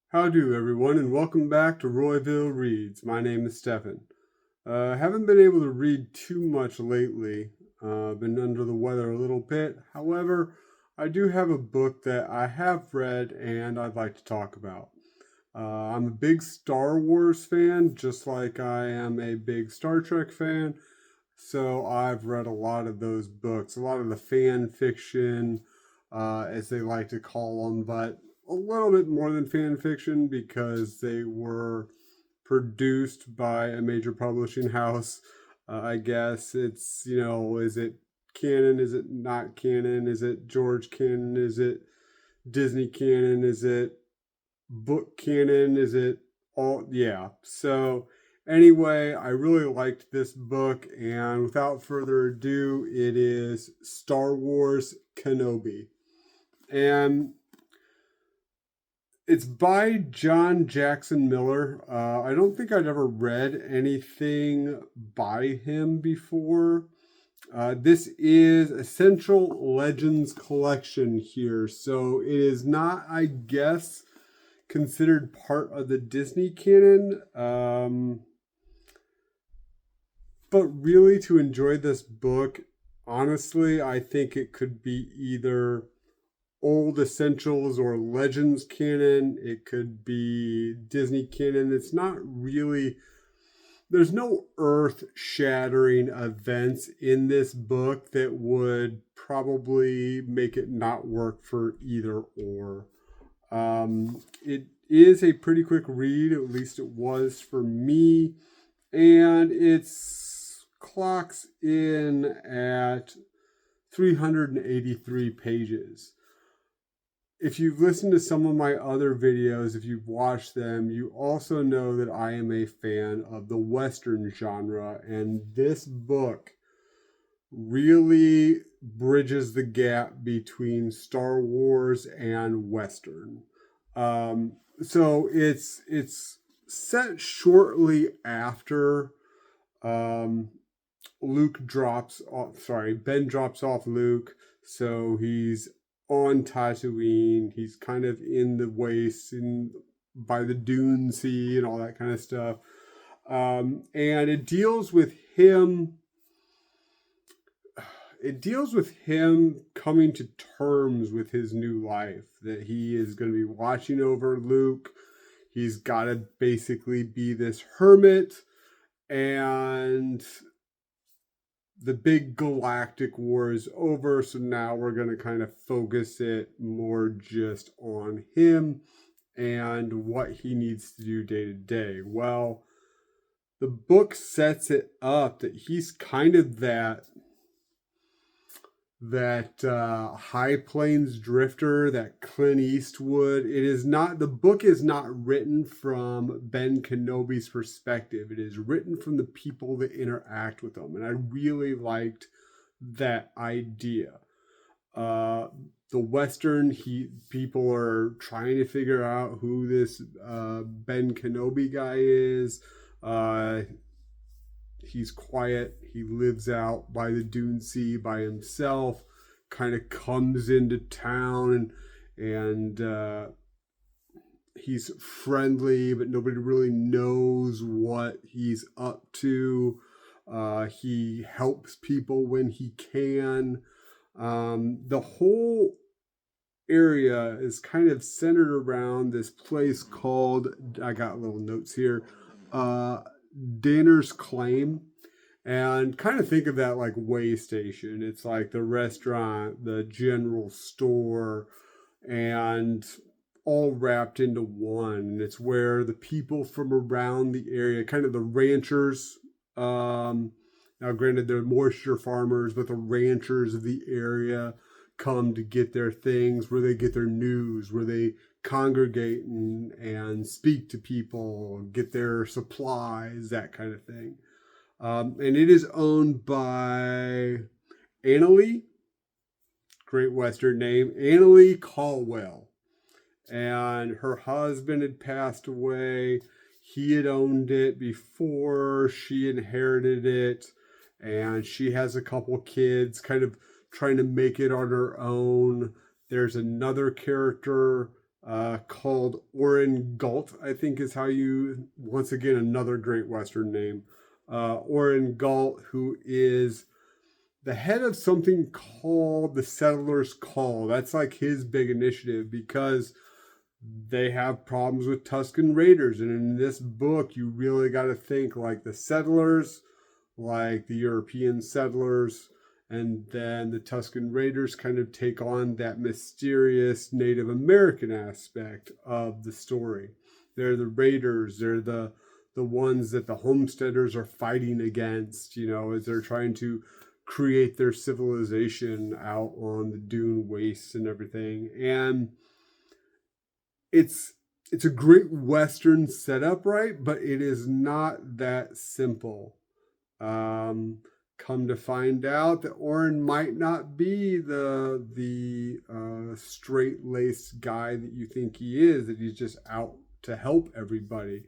How do everyone, and welcome back to Royville Reads. My name is Stefan. Haven't been able to read too much lately. Been under the weather a little bit. However, I do have a book that I have read and I'd like to talk about. I'm a big Star Wars fan, just like I am a big Star Trek fan. So I've read a lot of those books, a lot of the fan fiction, as they like to call them, but a little bit more than fan fiction because they were produced by a major publishing house. I guess it's, is it canon? Is it not canon? Is it George canon? Is it Disney canon? Is it book canon? Is it all? Yeah. So, anyway, I really liked this book, and without further ado, it is Star Wars Kenobi. And it's by John Jackson Miller. I don't think I'd ever read anything by him before. This is Essential Legends Collection here. So it is not, I guess, considered part of the Disney canon. But really, to enjoy this book, honestly, I think it could be either old Essentials or Legends canon. It could be Disney canon. It's not really, there's no earth-shattering events in this book that would probably make it not work for either or. It is a pretty quick read, at least it was for me, and it's clocks in at 383 pages. If you've listened to some of my other videos, if you've watched them, you also know that I am a fan of the Western genre, and this book really bridges the gap between Star Wars and Western. So it's set shortly after Ben drops off Luke, so he's on Tatooine. He's kind of in the waste and by the Dune Sea and all that kind of stuff. And it deals with him. It deals with him coming to terms with his new life, that he is going to be watching over Luke. He's got to basically be this hermit, and the big galactic war is over, so now we're going to kind of focus it more just on him and what he needs to do day to day. Well, the book sets it up that he's kind of that High Plains drifter, that Clint Eastwood. It is not, the book is not written from Ben Kenobi's perspective. It is written from the people that interact with him, and I really liked that idea. The Western people are trying to figure out who this Ben Kenobi guy is. He's quiet. He lives out by the Dune Sea by himself. Kind of comes into town and he's friendly, but nobody really knows what he's up to. He helps people when he can. The whole area is kind of centered around this place called, I got little notes here, Danner's Claim. And kind of think of that like way station. It's like the restaurant, the general store, and all wrapped into one. And it's where the people from around the area, kind of the ranchers, now granted they're moisture farmers, but the ranchers of the area come to get their things, where they get their news, where they congregate and speak to people, get their supplies, that kind of thing. And it is owned by Annalee, great Western name, Annalee Caldwell. And her husband had passed away. He had owned it before she inherited it. And she has a couple kids, kind of trying to make it on her own. There's another character called Orrin Galt, I think is how you, once again, another great Western name. Orrin Galt, who is the head of something called the Settler's Call. That's like his big initiative because they have problems with Tusken Raiders. And in this book, you really got to think like the settlers, like the European settlers, and then the Tusken Raiders kind of take on that mysterious Native American aspect of the story. They're the raiders, they're the ones that the homesteaders are fighting against, you know, as they're trying to create their civilization out on the dune wastes and everything. And it's a great Western setup, right? But it is not that simple. Come to find out that Orrin might not be the straight-laced guy that you think he is, that he's just out to help everybody.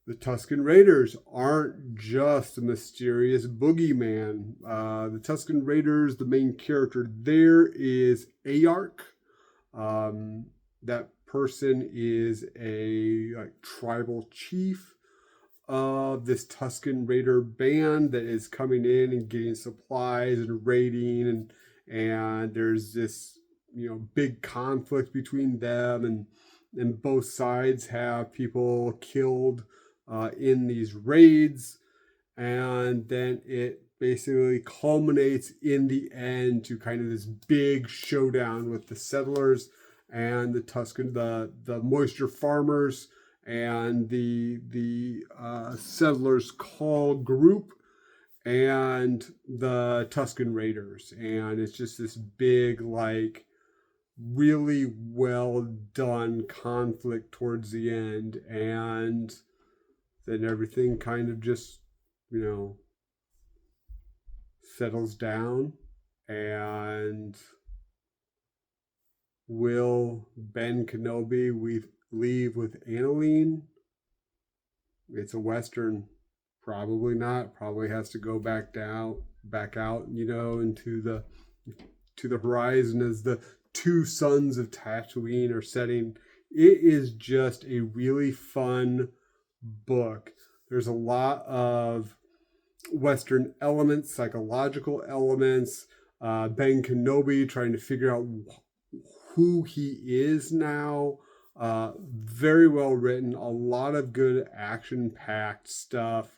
The Tusken Raiders aren't just a mysterious boogeyman. The Tusken Raiders, the main character there is Ayark. That person is a tribal chief of this Tusken Raider band that is coming in and getting supplies and raiding, and there's this, you know, big conflict between them, and both sides have people killed in these raids, and then it basically culminates in the end to kind of this big showdown with the settlers and the Tusken, the moisture farmers, and the Settlers Call group, and the Tusken Raiders. And it's just this big, like, really well done conflict towards the end. And then everything kind of just, you know, settles down. And will Ben Kenobi leave with Aniline? It's a Western. Probably not. Probably has to go back out, you know, into the horizon as the two sons of Tatooine are setting. It is just a really fun book. There's a lot of Western elements, psychological elements. Ben Kenobi trying to figure out who he is now. Very well written, a lot of good action-packed stuff.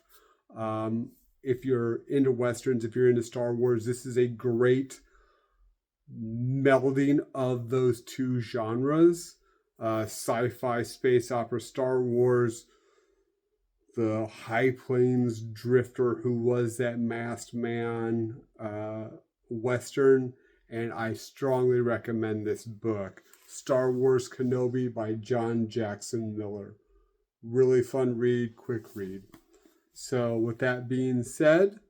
If you're into Westerns, if you're into Star Wars, this is a great melding of those two genres. Sci-fi, space opera, Star Wars, the High Plains Drifter, who was that masked man, Western, and I strongly recommend this book, Star Wars Kenobi by John Jackson Miller. Really fun read, quick read. So with that being said,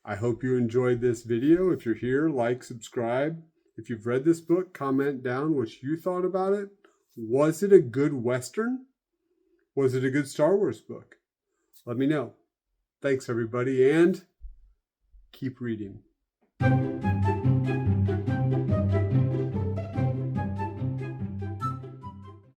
I hope you enjoyed this video. If you're here, like, subscribe. If you've read this book, comment down what you thought about it. Was it a good Western? Was it a good Star Wars book? Let me know. Thanks, everybody, and keep reading.